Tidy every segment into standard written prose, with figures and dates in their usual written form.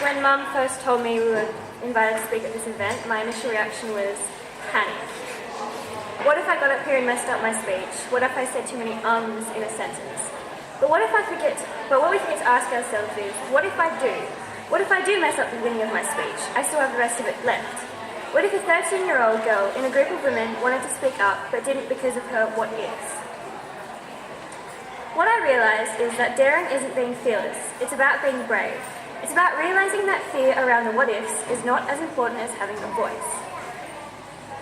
When Mum first told me we were invited to speak at this event, my initial reaction was panic. What if I got up here and messed up my speech? What if I said too many ums in a sentence? But what we forget to ask ourselves is, what if I do? What if I do mess up the beginning of my speech? I still have the rest of it left. What if a 13-year-old girl in a group of women wanted to speak up but didn't because of her what ifs? What I realised is that daring isn't being fearless, it's about being brave. It's about realising that fear around the what ifs is not as important as having a voice.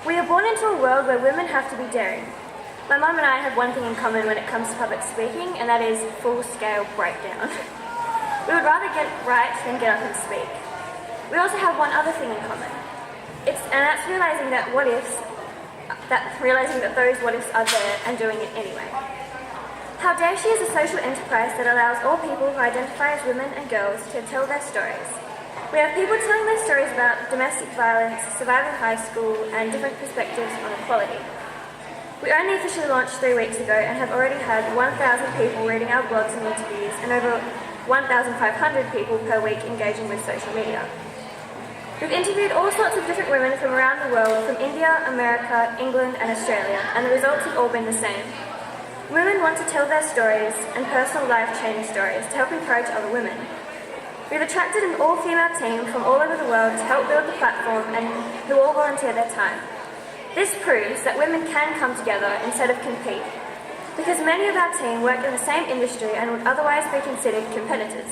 We are born into a world where women have to be daring. My mum and I have one thing in common when it comes to public speaking, and that is full-scale breakdown. We would rather get it right than get up and speak. We also have one other thing in common. That's realising that those what ifs are there and doing it anyway. How Dare She is a social enterprise that allows all people who identify as women and girls to tell their stories. We have people telling their stories about domestic violence, surviving high school, and different perspectives on equality. We only officially launched 3 weeks ago and have already had 1,000 people reading our blogs and interviews and over 1,500 people per week engaging with social media. We've interviewed all sorts of different women from around the world, from India, America, England and Australia, and the results have all been the same. Women want to tell their stories and personal life-changing stories to help encourage other women. We've attracted an all-female team from all over the world to help build the platform and who all volunteer their time. This proves that women can come together instead of compete, because many of our team work in the same industry and would otherwise be considered competitors.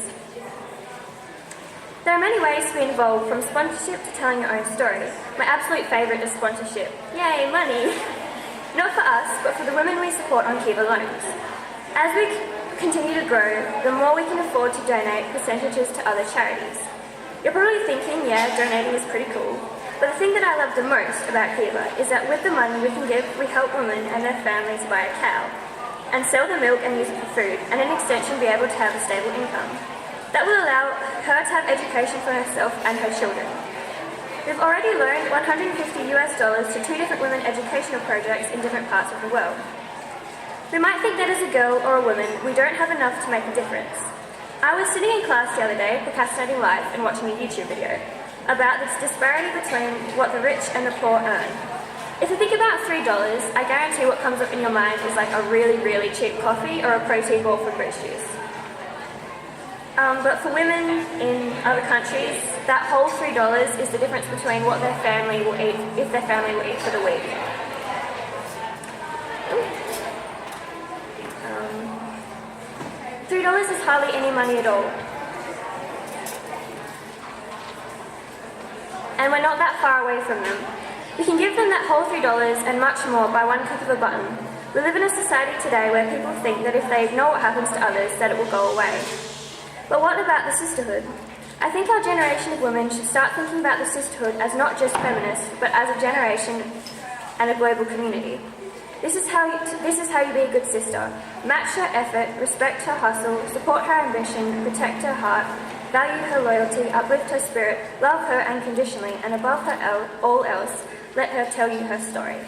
There are many ways to be involved, from sponsorship to telling your own story. My absolute favourite is sponsorship. Yay, money! Not for us, but for the women we support on Kiva Loans. As we continue to grow, the more we can afford to donate percentages to other charities. You're probably thinking, yeah, donating is pretty cool. But the thing that I love the most about Kiva is that with the money we can give, we help women and their families buy a cow and sell the milk and use it for food, and in extension be able to have a stable income. That will allow her to have education for herself and her children. We've already loaned $150 to 2 different women educational projects in different parts of the world. We might think that as a girl or a woman, we don't have enough to make a difference. I was sitting in class the other day, procrastinating life and watching a YouTube video about this disparity between what the rich and the poor earn. If you think about $3, I guarantee what comes up in your mind is like a really, really cheap coffee or a protein ball for Bridge juice. But for women in other countries, that whole $3 is the difference between what their family will eat, if their family will eat for the week. $3 is hardly any money at all. And we're not that far away from them. We can give them that whole $3 and much more by one click of a button. We live in a society today where people think that if they ignore what happens to others, that it will go away. But what about the sisterhood? I think our generation of women should start thinking about the sisterhood as not just feminists, but as a generation and a global community. This is how you be a good sister. Match her effort, respect her hustle, support her ambition, protect her heart, value her loyalty, uplift her spirit, love her unconditionally, and above her all else, let her tell you her story.